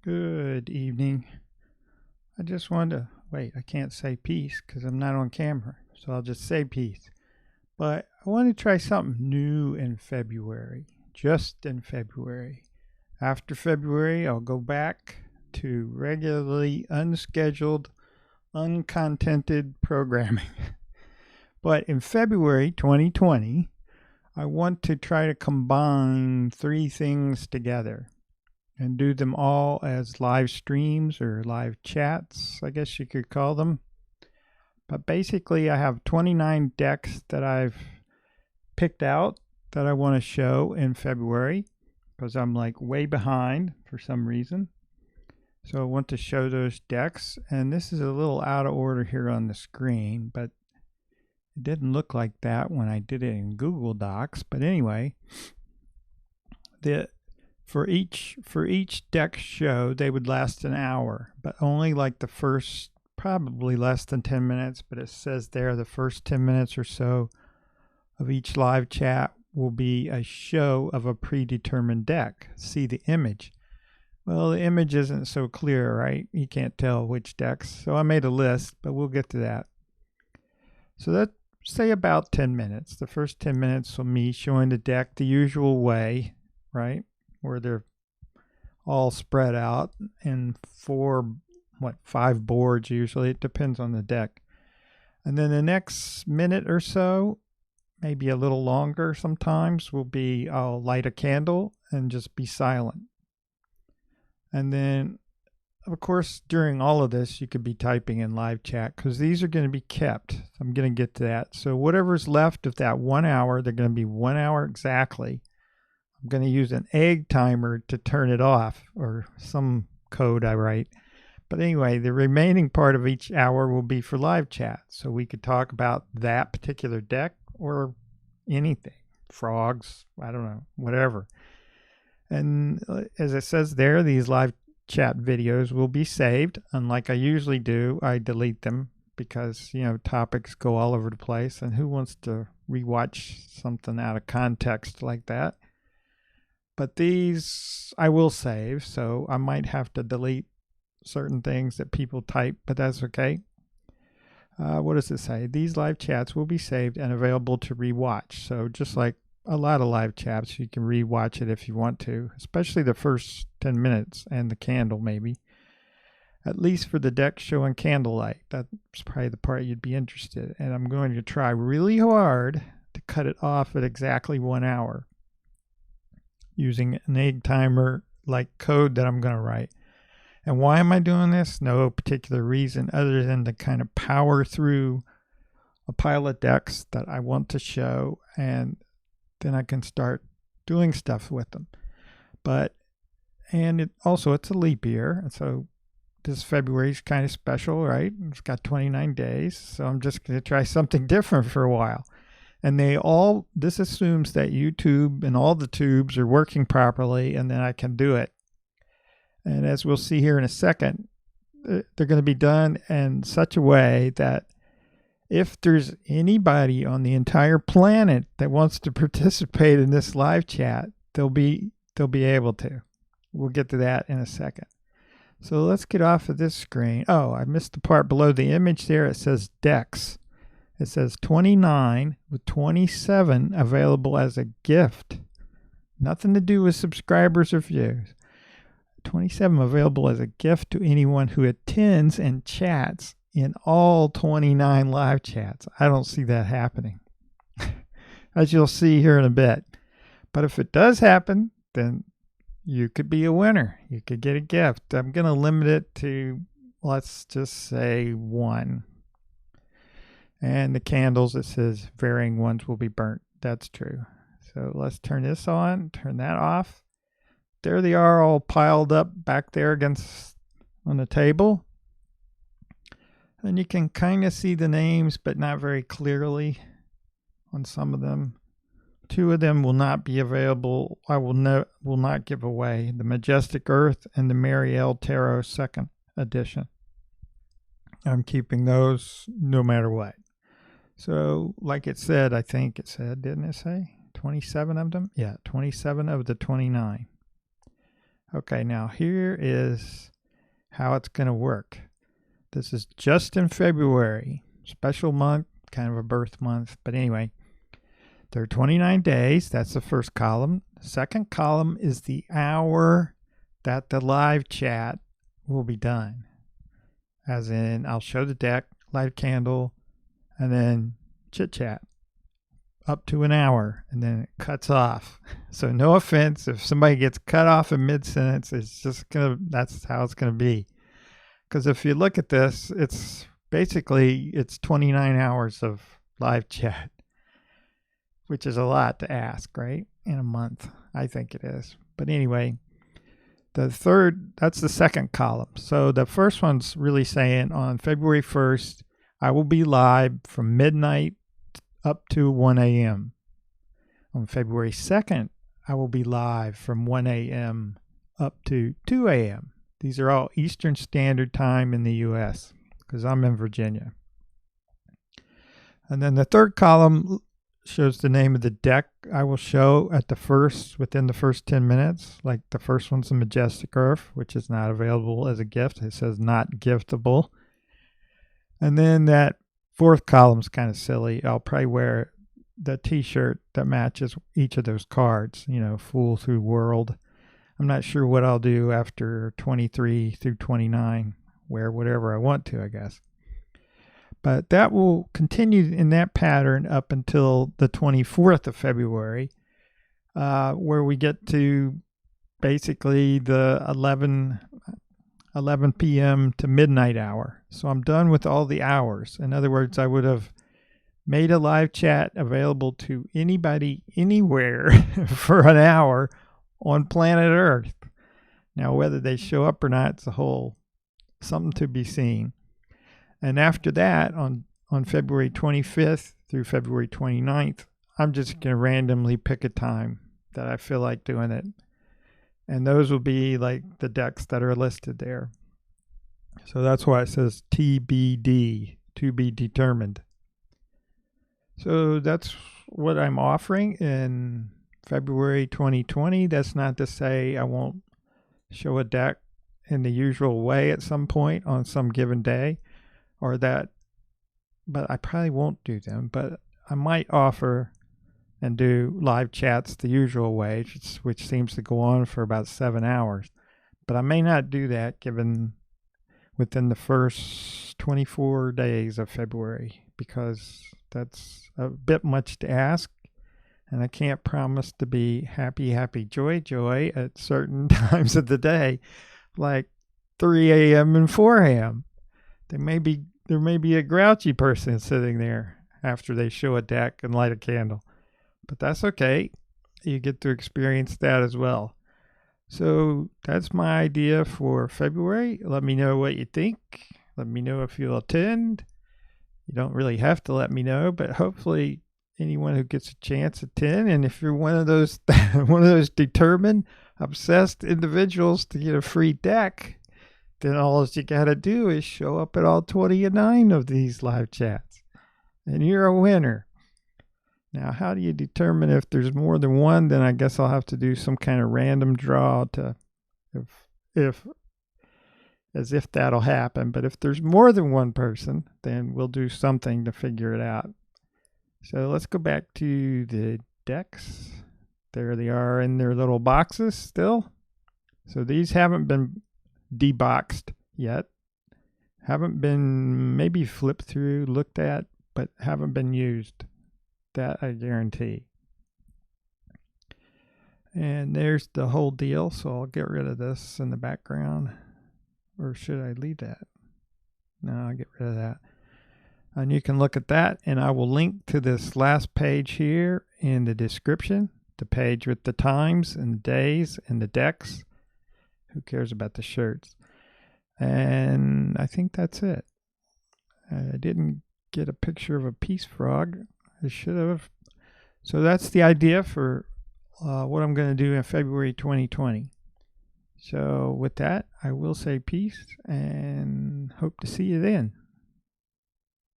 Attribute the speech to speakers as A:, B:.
A: Good evening. I just wanted to wait. I can't say peace because I'm not on camera, so I'll just say peace. But I want to try something new in February, just in February. After February, I'll go back to regularly unscheduled, uncontented programming. But in February 2020, I want to try to combine three things together and do them all as live streams or live chats, I guess you could call them. But basically, I have 29 decks that I've picked out that I want to show in February because I'm like way behind for some reason. So I want to show those decks, and this is a little out of order here on the screen, but it didn't look like that when I did it in Google Docs. But anyway, for each deck show, they would last an hour, but only like the first, probably less than 10 minutes. But it says there the first 10 minutes or so of each live chat will be a show of a predetermined deck. See the image. Well, the image isn't so clear, right? You can't tell which decks. So I made a list, but we'll get to that. So that say about 10 minutes. The first 10 minutes of me showing the deck the usual way, right? Where they're all spread out in five boards usually. It depends on the deck. And then the next minute or so, maybe a little longer sometimes, will be I'll light a candle and just be silent. And then, of course, during all of this, you could be typing in live chat because these are going to be kept. I'm going to get to that. So whatever's left of that 1 hour, they're going to be 1 hour exactly. I'm going to use an egg timer to turn it off, or some code I write. But anyway, the remaining part of each hour will be for live chat. So we could talk about that particular deck or anything. Frogs, I don't know, whatever. And as it says there, these live chat videos will be saved. Unlike I usually do, I delete them because, topics go all over the place. And who wants to rewatch something out of context like that? But these I will save, so I might have to delete certain things that people type, but that's okay. What does it say? These live chats will be saved and available to rewatch. So just like a lot of live chats, you can rewatch it if you want to, especially the first 10 minutes and the candle maybe. At least for the deck showing candlelight. That's probably the part you'd be interested in. And I'm going to try really hard to cut it off at exactly 1 hour using an egg timer like code that I'm going to write. And why am I doing this? No particular reason other than to kind of power through a pile of decks that I want to show, and then I can start doing stuff with them. It's a leap year, and so this February is kind of special, right? It's got 29 days, so I'm just going to try something different for a while. And this assumes that YouTube and all the tubes are working properly, and then I can do it. And as we'll see here in a second, they're going to be done in such a way that if there's anybody on the entire planet that wants to participate in this live chat, they'll be able to. We'll get to that in a second. So let's get off of this screen. Oh, I missed the part below the image there. It says decks. It says 29 with 27 available as a gift. Nothing to do with subscribers or views. 27 available as a gift to anyone who attends and chats in all 29 live chats. I don't see that happening, as you'll see here in a bit. But if it does happen, then you could be a winner. You could get a gift. I'm going to limit it to, let's just say, 1. And the candles, it says varying ones will be burnt. That's true. So let's turn this on, turn that off. There they are, all piled up back there on the table. And you can kind of see the names, but not very clearly on some of them. 2 of them will not be available. I will not give away: the Majestic Earth and the Marielle Tarot 2nd edition. I'm keeping those no matter what. So, like it said, I think it said, didn't it say 27 of them? Yeah, 27 of the 29. Okay, now here is how it's going to work. This is just in February, special month, kind of a birth month. But anyway, there are 29 days. That's the first column. The second column is the hour that the live chat will be done. As in, I'll show the deck, light a candle, and then chit chat up to an hour, and then it cuts off. So no offense if somebody gets cut off in mid-sentence, that's how it's gonna be. Because if you look at this, it's 29 hours of live chat, which is a lot to ask, right? In a month, I think it is. But anyway, that's the second column. So the first one's really saying on February 1st, I will be live from midnight up to 1 a.m. On February 2nd, I will be live from 1 a.m. up to 2 a.m. These are all Eastern Standard Time in the U.S. because I'm in Virginia. And then the third column shows the name of the deck I will show within the first 10 minutes. Like the first one's the Majestic Earth, which is not available as a gift. It says not giftable. And then that fourth column's kind of silly. I'll probably wear the t-shirt that matches each of those cards, Fool Through World. I'm not sure what I'll do after 23 through 29. Wear whatever I want to, I guess. But that will continue in that pattern up until the 24th of February, where we get to basically the 11 p.m. to midnight hour. So I'm done with all the hours. In other words, I would have made a live chat available to anybody, anywhere for an hour on planet Earth. Now, whether they show up or not, it's something to be seen. And after that, on February 25th through February 29th, I'm just going to randomly pick a time that I feel like doing it. And those will be like the decks that are listed there. So that's why it says TBD, to be determined. So that's what I'm offering in February 2020. That's not to say I won't show a deck in the usual way at some point on some given day, but I probably won't do them. But I might offer and do live chats the usual way, which seems to go on for about 7 hours. But I may not do that given within the first 24 days of February, because that's a bit much to ask. And I can't promise to be happy, joy at certain times of the day, like 3 a.m. and 4 a.m. There may be a grouchy person sitting there after they show a deck and light a candle. But that's okay. You get to experience that as well. So that's my idea for February. Let me know what you think. Let me know if you'll attend. You don't really have to let me know, but hopefully anyone who gets a chance attend. And if you're one of those determined, obsessed individuals to get a free deck, then all you got to do is show up at all 29 of these live chats, and you're a winner. Now, how do you determine if there's more than one? Then I guess I'll have to do some kind of random draw as if that'll happen. But if there's more than one person, then we'll do something to figure it out. So let's go back to the decks. There they are in their little boxes still. So these haven't been deboxed yet. Haven't been maybe flipped through, looked at, but haven't been used. That I guarantee. And there's the whole deal. So I'll get rid of this in the background. Or should I leave that? No, I'll get rid of that. And you can look at that. And I will link to this last page here in the description. The page with the times and the days and the decks. Who cares about the shirts? And I think that's it. I didn't get a picture of a peace frog. I should have. So that's the idea for what I'm going to do in February 2020. So with that, I will say peace and hope to see you then.